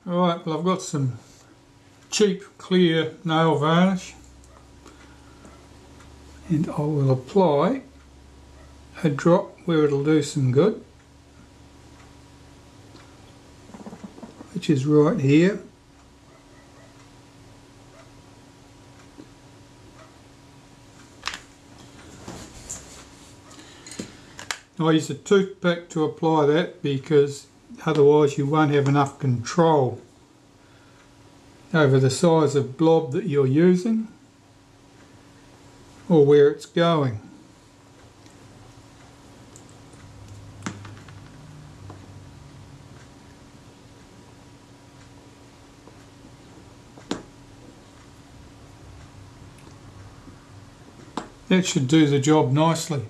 Alright, well I've got some cheap clear nail varnish and I will apply a drop where it'll do some good, which is right here. I use a toothpick to apply that because otherwise you won't have enough control over the size of blob that you're using or where it's going. That should do the job nicely.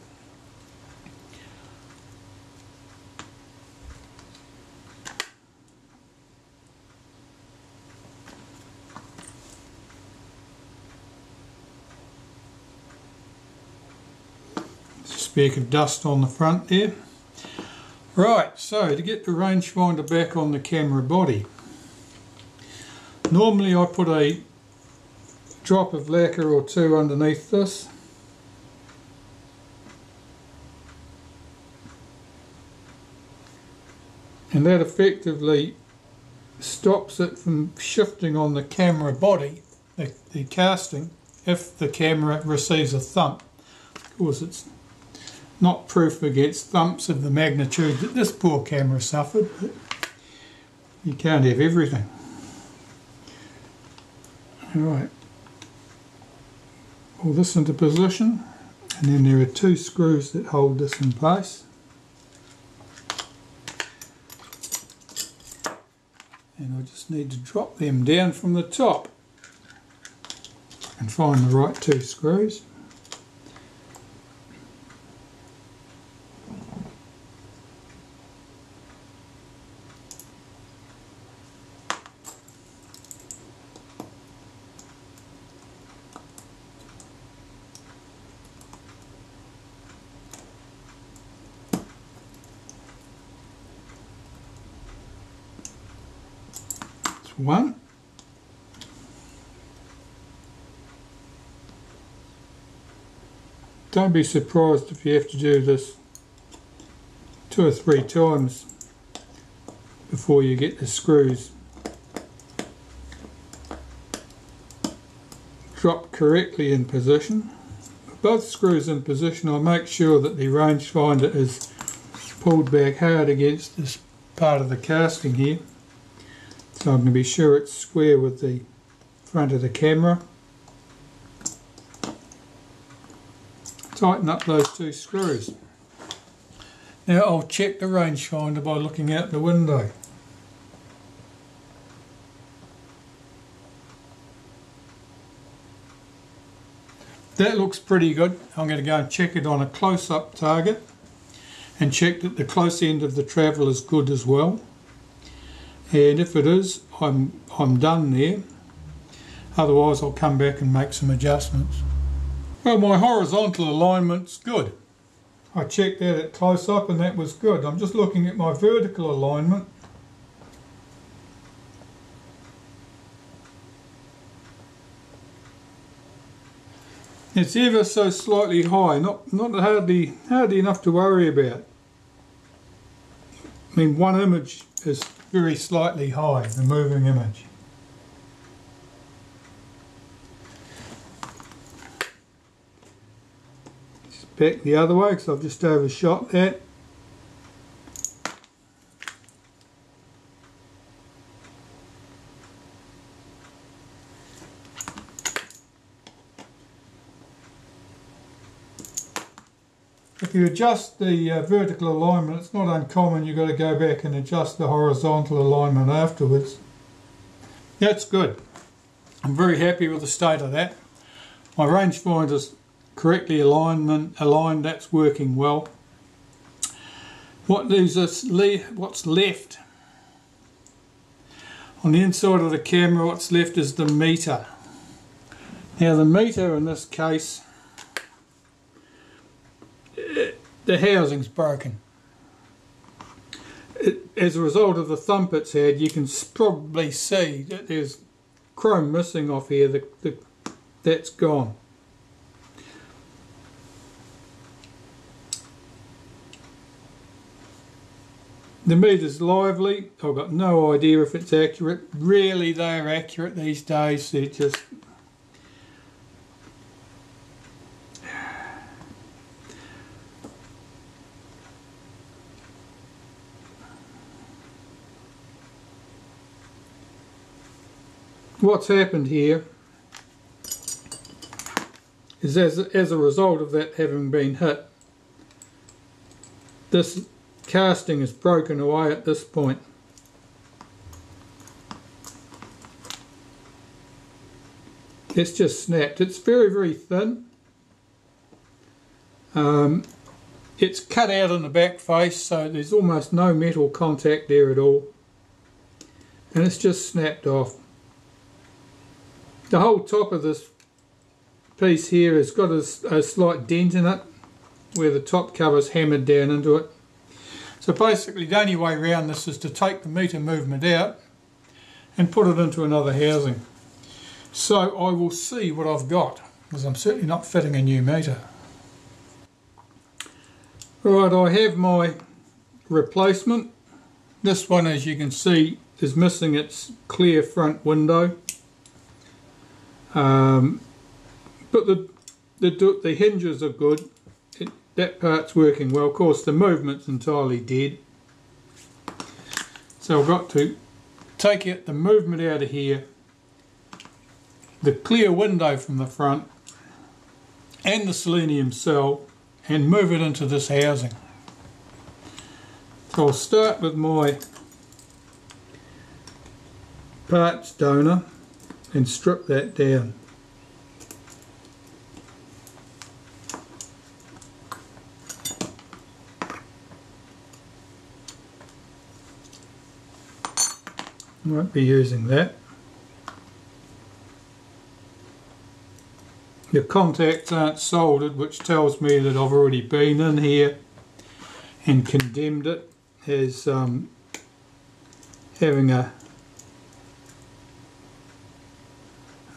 Speck of dust on the front there. Right, so to get the rangefinder back on the camera body, normally I put a drop of lacquer or two underneath this. And that effectively stops it from shifting on the camera body, the casting, if the camera receives a thump. Of course it's not proof against thumps of the magnitude that this poor camera suffered, but you can't have everything. Alright, pull this into position, and then there are two screws that hold this in place. And I just need to drop them down from the top and find the right two screws. One. Don't be surprised if you have to do this 2 or 3 times before you get the screws dropped correctly in position. With both screws in position, I make sure that the rangefinder is pulled back hard against this part of the casting here, so I'm going to be sure it's square with the front of the camera. Tighten up those two screws. Now I'll check the rangefinder by looking out the window. That looks pretty good. I'm going to go and check it on a close-up target and check that the close end of the travel is good as well. And if it is, I'm done there. Otherwise I'll come back and make some adjustments. Well, my horizontal alignment's good. I checked that at close up and that was good. I'm just looking at my vertical alignment. It's ever so slightly high, not hardly enough to worry about. I mean, one image is very slightly high, the moving image. Just back the other way because I've just overshot that. If you adjust the vertical alignment, it's not uncommon, you've got to go back and adjust the horizontal alignment afterwards. That's good. I'm very happy with the state of that. My rangefinder's correctly aligned, that's working well. What leaves us, what's left? On the inside of the camera, what's left is the meter. Now the meter in this case, the housing's broken. as a result of the thump it's had, you can probably see that there's chrome missing off here. That's gone. The meter's lively. I've got no idea if it's accurate. Really, they're accurate these days. They're just... What's happened here is as a result of that having been hit, this casting is broken away at this point. It's just snapped. It's very, very thin. It's cut out in the back face, so there's almost no metal contact there at all. And it's just snapped off. The whole top of this piece here has got a slight dent in it where the top cover's hammered down into it. So basically the only way around this is to take the meter movement out and put it into another housing. So I will see what I've got, because I'm certainly not fitting a new meter. Right, I have my replacement. This one, as you can see, is missing its clear front window. But the hinges are good. That part's working well. Of course, the movement's entirely dead. So I've got to take out the movement out of here, the clear window from the front, and the selenium cell, and move it into this housing. So I'll start with my parts donor and strip that down. Won't be using that. The contacts aren't soldered, which tells me that I've already been in here and condemned it as having a...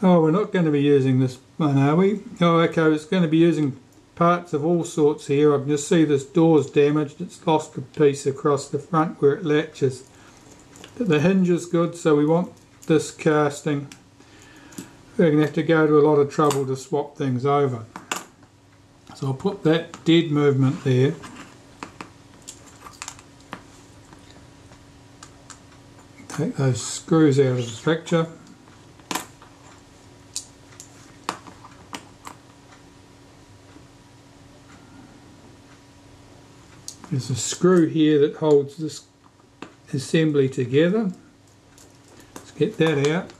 Oh, we're not going to be using this one, are we? Oh, okay, it's going to be using parts of all sorts here. I can just see this door's damaged. It's lost a piece across the front where it latches. But the hinge is good, so we want this casting. We're going to have to go to a lot of trouble to swap things over. So I'll put that dead movement there. Take those screws out of the picture. There's a screw here that holds this assembly together. Let's get that out.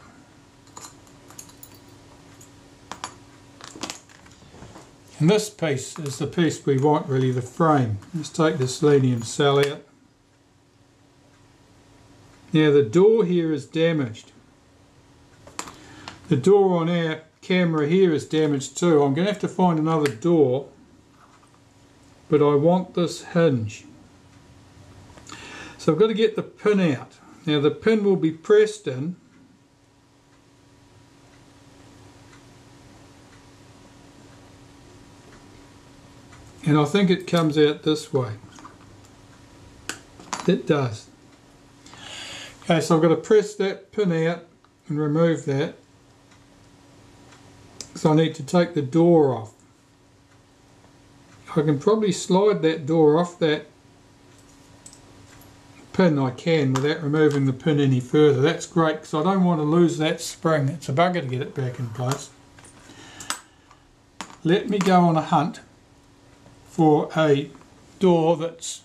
And this piece is the piece we want, really, the frame. Let's take the selenium cell out. Now the door here is damaged. The door on our camera here is damaged too. I'm going to have to find another door, but I want this hinge. So I've got to get the pin out. Now the pin will be pressed in. And I think it comes out this way. It does. Okay, so I've got to press that pin out and remove that. So I need to take the door off. I can probably slide that door off that pin. I can without removing the pin any further. That's great, because I don't want to lose that spring. It's a bugger to get it back in place. Let me go on a hunt for a door that's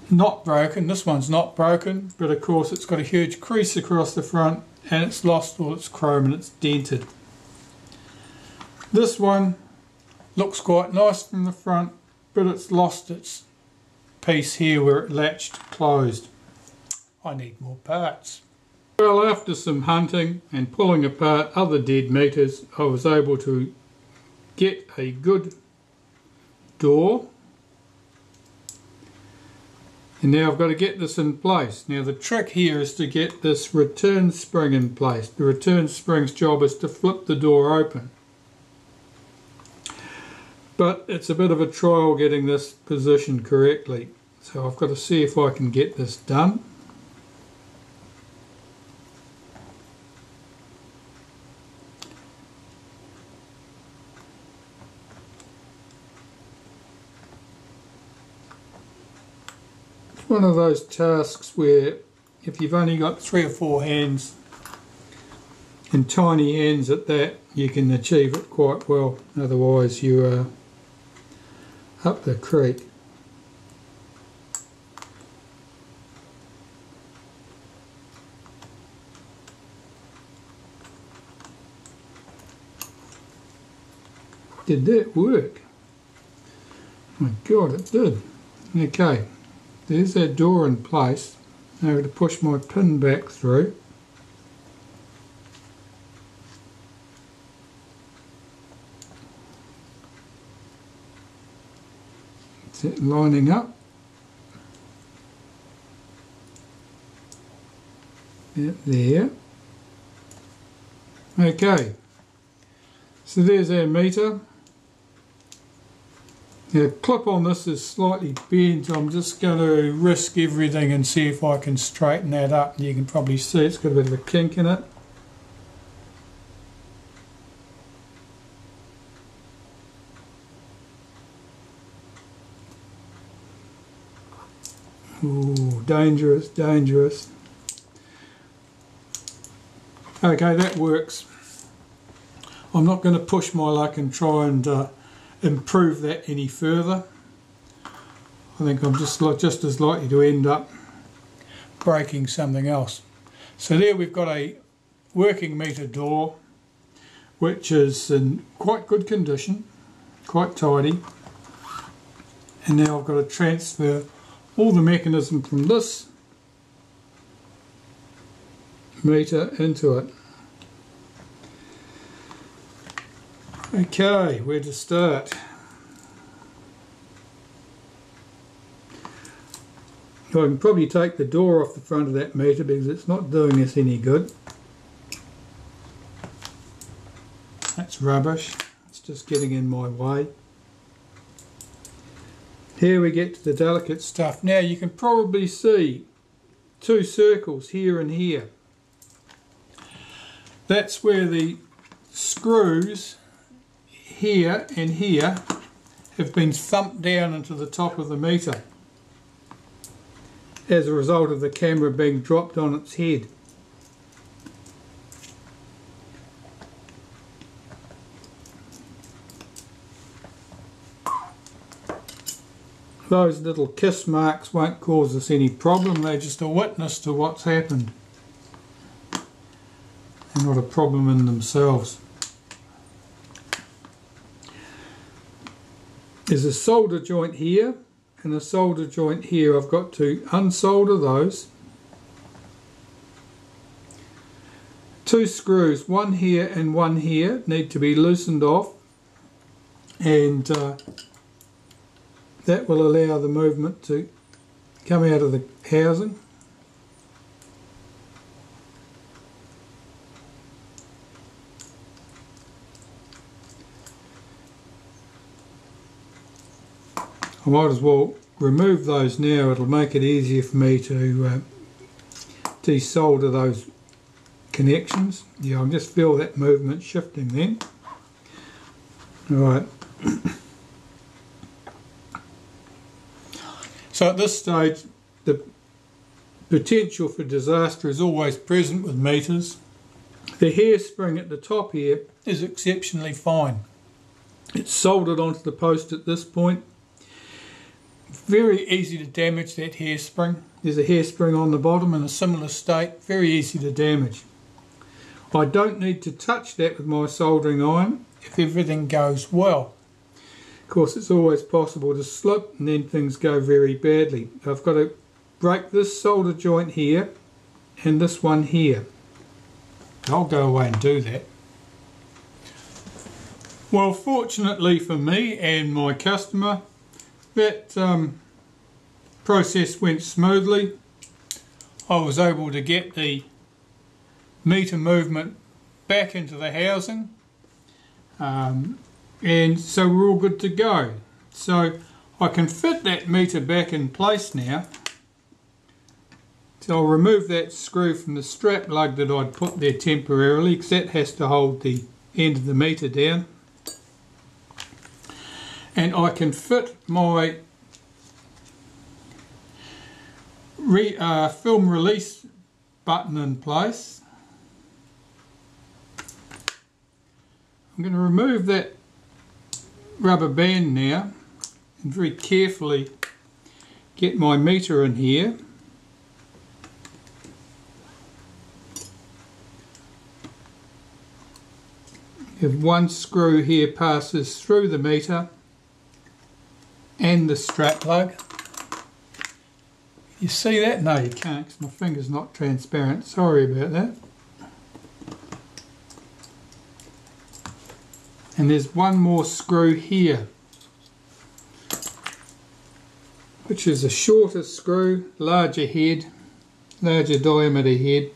not broken. This one's not broken, but of course it's got a huge crease across the front and it's lost all its chrome and it's dented. This one looks quite nice from the front, but it's lost its piece here where it latched closed. I need more parts. Well, after some hunting and pulling apart other dead meters, I was able to get a good door. And now I've got to get this in place. Now the trick here is to get this return spring in place. The return spring's job is to flip the door open. But it's a bit of a trial getting this positioned correctly. So I've got to see if I can get this done. One of those tasks where if you've only got 3 or 4 hands and tiny hands at that, you can achieve it quite well, otherwise you are up the creek. Did that work? My God, it did. Okay. There's that door in place. Now I'm going to push my pin back through. Is it lining up? There. Okay. So there's our meter. Now, the clip on this is slightly bent. I'm just going to risk everything and see if I can straighten that up. You can probably see it's got a bit of a kink in it. Ooh, dangerous, dangerous. Okay, that works. I'm not going to push my luck and try and improve that any further. I think I'm just as likely to end up breaking something else. So there we've got a working meter door which is in quite good condition, quite tidy, and now I've got to transfer all the mechanism from this meter into it. Okay, where to start? I can probably take the door off the front of that meter because it's not doing us any good. That's rubbish, it's just getting in my way. Here we get to the delicate stuff. Now you can probably see 2 circles here and here. That's where the screws here and here have been thumped down into the top of the meter as a result of the camera being dropped on its head. Those little kiss marks won't cause us any problem, they're just a witness to what's happened. They're not a problem in themselves. There's a solder joint here and a solder joint here. I've got to unsolder those. 2 screws, one here and one here, need to be loosened off, and that will allow the movement to come out of the housing. I might as well remove those now, it'll make it easier for me to desolder those connections. Yeah, I'll just feel that movement shifting then. Alright. So at this stage the potential for disaster is always present with meters. The hairspring at the top here is exceptionally fine. It's soldered onto the post at this point. Very easy to damage that hairspring. There's a hairspring on the bottom in a similar state, very easy to damage. I don't need to touch that with my soldering iron if everything goes well. Of course, it's always possible to slip and then things go very badly. I've got to break this solder joint here and this one here. I'll go away and do that. Well, fortunately for me and my customer, that process went smoothly. I was able to get the meter movement back into the housing, and so we're all good to go. So I can fit that meter back in place now. So I'll remove that screw from the strap lug that I'd put there temporarily, because that has to hold the end of the meter down. And I can fit my film release button in place. I'm going to remove that rubber band now and very carefully get my meter in here. If one screw here passes through the meter and the strap lug. You see that? No, you can't, because my finger's not transparent. Sorry about that. And there's one more screw here, which is a shorter screw, larger head, larger diameter head.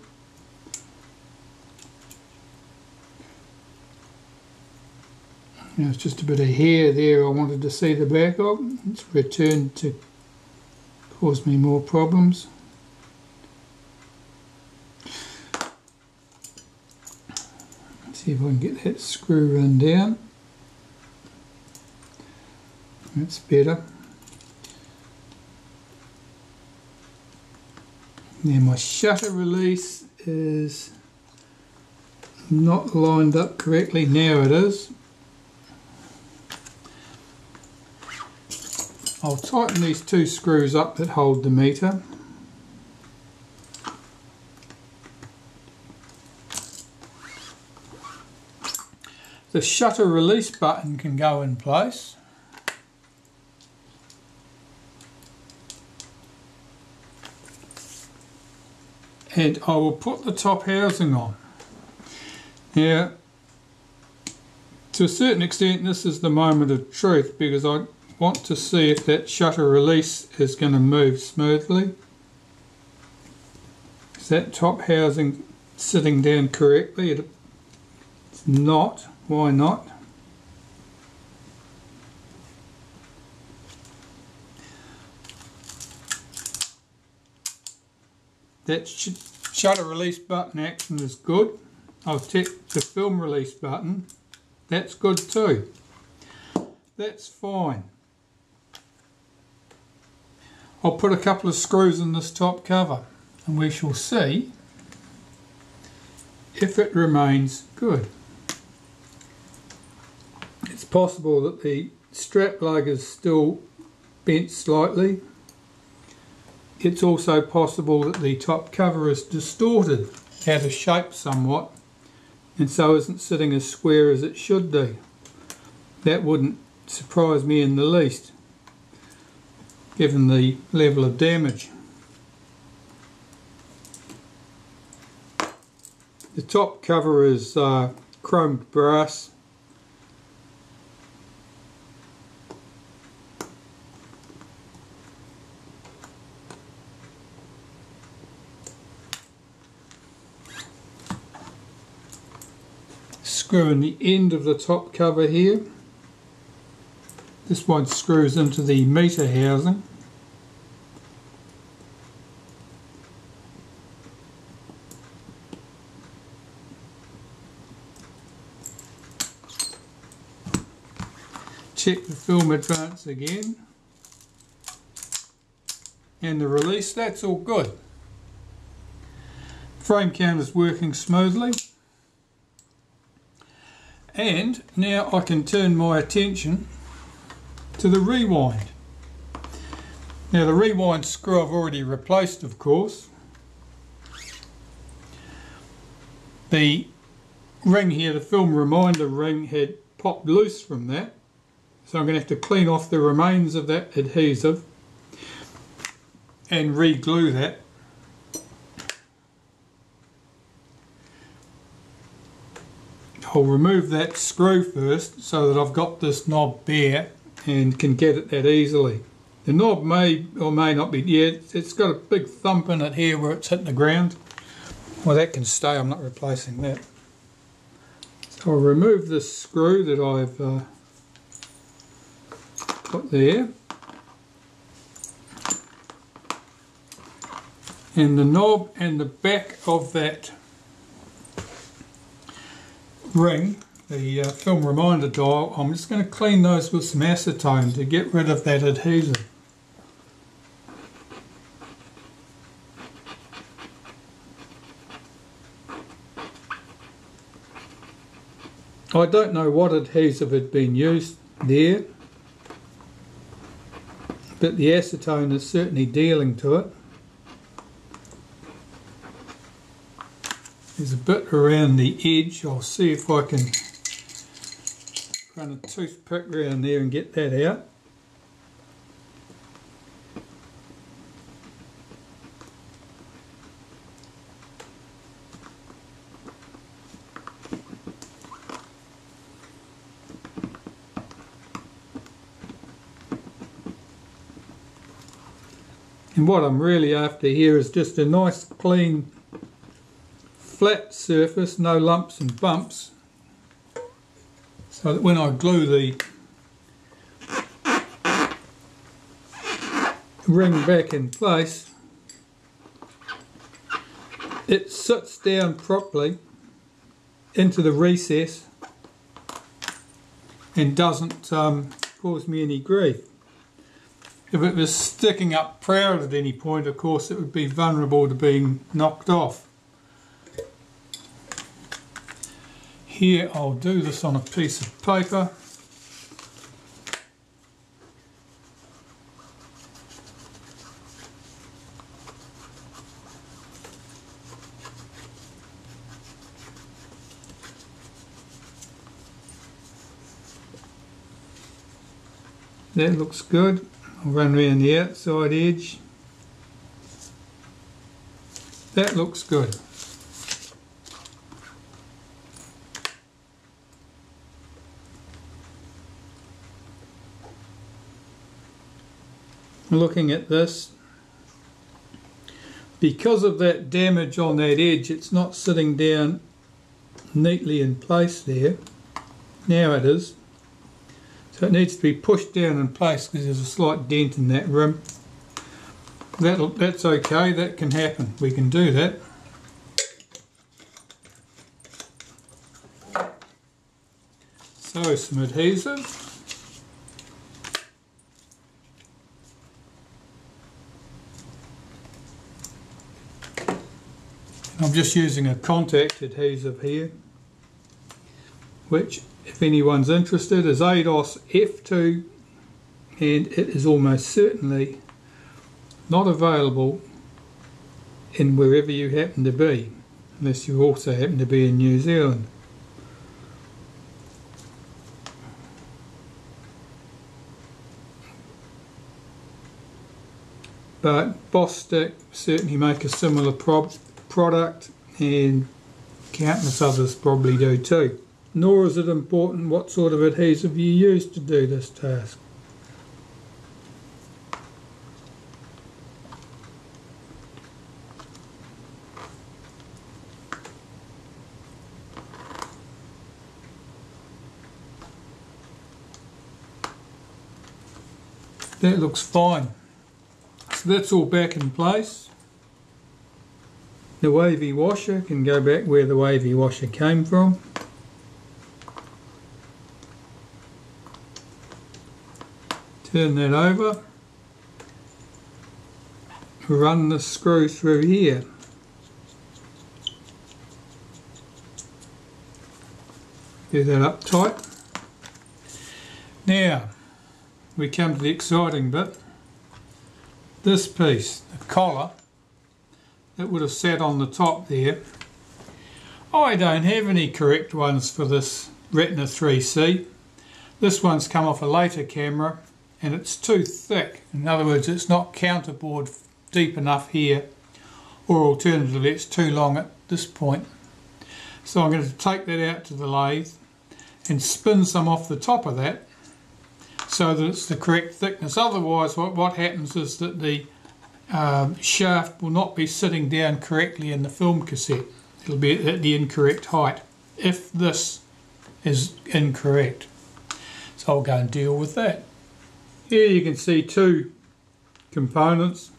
There's just a bit of hair there I wanted to see the back of. It's returned to cause me more problems. Let's see if I can get that screw run down. That's better. Now my shutter release is not lined up correctly. Now it is. I'll tighten these two screws up that hold the meter. The shutter release button can go in place. And I will put the top housing on. Now, to a certain extent this is the moment of truth, because I want to see if that shutter release is going to move smoothly. Is that top housing sitting down correctly? It's not. Why not? That shutter release button action is good. I'll check the film release button. That's good too. That's fine. I'll put a couple of screws in this top cover and we shall see if it remains good. It's possible that the strap lug is still bent slightly. It's also possible that the top cover is distorted out of shape somewhat and so isn't sitting as square as it should do. That wouldn't surprise me in the least, given the level of damage. The top cover is chromed brass. Screw in the end of the top cover here. This one screws into the meter housing. Check the film advance again. And the release, that's all good. Frame count is working smoothly. And now I can turn my attention to the rewind. Now the rewind screw I've already replaced, of course. The ring here, the film reminder ring, had popped loose from that, so I'm going to have to clean off the remains of that adhesive and re-glue that. I'll remove that screw first so that I've got this knob bare and can get at that easily. The knob may or may not be, yeah, it's got a big thump in it here where it's hitting the ground. Well, that can stay, I'm not replacing that. So I'll remove this screw that I've put there. And the knob and the back of that ring, the film reminder dial, I'm just going to clean those with some acetone to get rid of that adhesive. I don't know what adhesive had been used there, but the acetone is certainly dealing to it. There's a bit around the edge. I'll see if I can run a toothpick around there and get that out. And what I'm really after here is just a nice clean flat surface, no lumps and bumps, so that when I glue the ring back in place, it sits down properly into the recess and doesn't cause me any grief. If it was sticking up proud at any point, of course, it would be vulnerable to being knocked off. Here I'll do this on a piece of paper. That looks good. I'll run around the outside edge. That looks good. Looking at this, because of that damage on that edge, it's not sitting down neatly in place there. Now it is. So it needs to be pushed down in place because there's a slight dent in that rim. That's okay, that can happen. We can do that. So some adhesive. I'm just using a contact adhesive here, which, if anyone's interested, is ADOS F2, and it is almost certainly not available in wherever you happen to be, unless you also happen to be in New Zealand. But Bostik certainly make a similar product, and countless others probably do too. Nor is it important what sort of adhesive you use to do this task. That looks fine. So that's all back in place. The wavy washer can go back where the wavy washer came from. Turn that over. Run the screw through here. Do that up tight. Now we come to the exciting bit. This piece, the collar, that would have sat on the top there. I don't have any correct ones for this Retina IIIc. This one's come off a later camera and it's too thick. In other words, it's not counterbored deep enough here, or alternatively it's too long at this point. So I'm going to take that out to the lathe and spin some off the top of that so that it's the correct thickness. Otherwise what happens is that the shaft will not be sitting down correctly in the film cassette. It'll be at the incorrect height if this is incorrect. So I'll go and deal with that. Here you can see two components.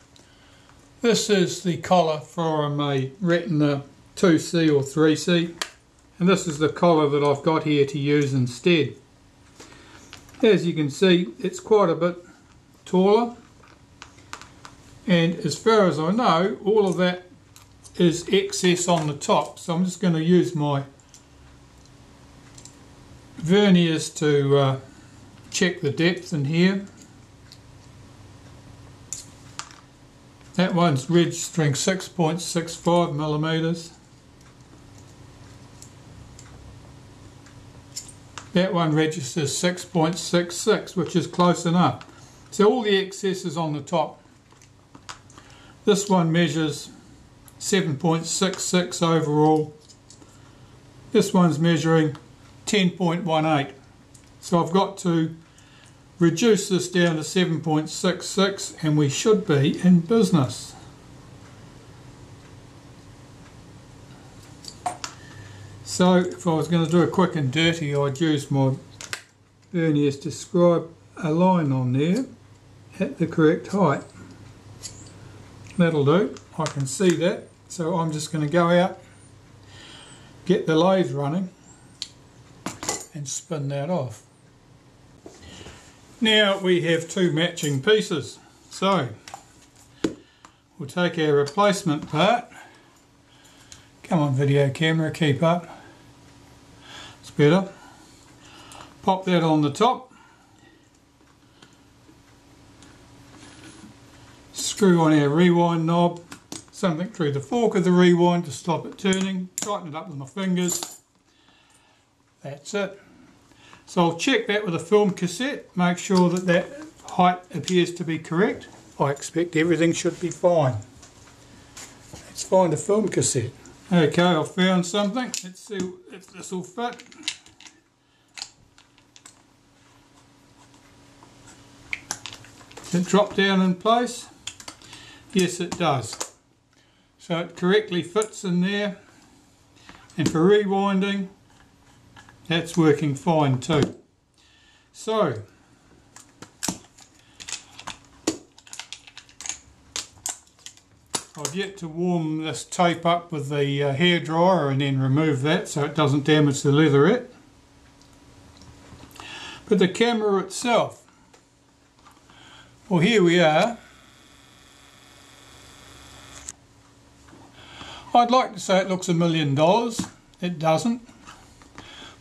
This is the collar from a Retina 2C or 3C, and this is the collar that I've got here to use instead. As you can see, it's quite a bit taller, and as far as I know, all of that is excess on the top, so I'm just going to use my verniers to check the depth in here. That one's registering 6.65 millimeters. That one registers 6.66, which is close enough. So all the excess is on the top. This one measures 7.66 overall. This one's measuring 10.18. So I've got to reduce this down to 7.66 and we should be in business. So if I was going to do a quick and dirty, I'd use my verniers to scribe a line on there at the correct height. That'll do, I can see that. So I'm just going to go out, get the lathe running and spin that off. Now we have two matching pieces, so we'll take our replacement part. Come on video camera, keep up, it's better. Pop that on the top, screw on our rewind knob, something through the fork of the rewind to stop it turning, tighten it up with my fingers, that's it. So I'll check that with a film cassette, make sure that that height appears to be correct. I expect everything should be fine. Let's find a film cassette. Okay, I've found something. Let's see if this will fit. Does it drop down in place? Yes, it does. So it correctly fits in there. And for rewinding, that's working fine too. So, I've yet to warm this tape up with the hairdryer and then remove that so it doesn't damage the leatherette. But the camera itself, well, here we are. I'd like to say it looks $1 million. It doesn't.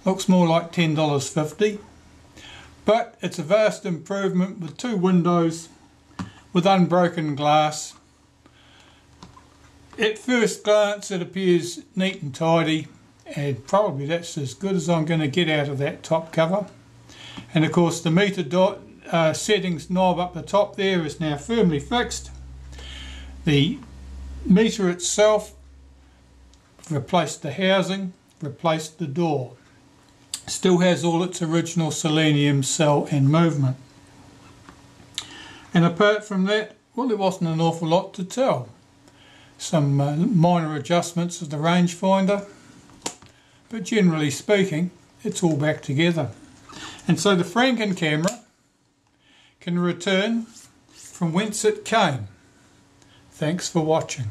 Looks more like $10.50, but it's a vast improvement with two windows with unbroken glass. At first glance it appears neat and tidy, and probably that's as good as I'm going to get out of that top cover. And of course the meter settings knob up the top there is now firmly fixed. The meter itself, replaced the housing, replaced the door. Still has all its original selenium cell and movement. And apart from that, well, there wasn't an awful lot to tell. Some minor adjustments of the rangefinder, but generally speaking, it's all back together. And so the Frankencamera can return from whence it came. Thanks for watching.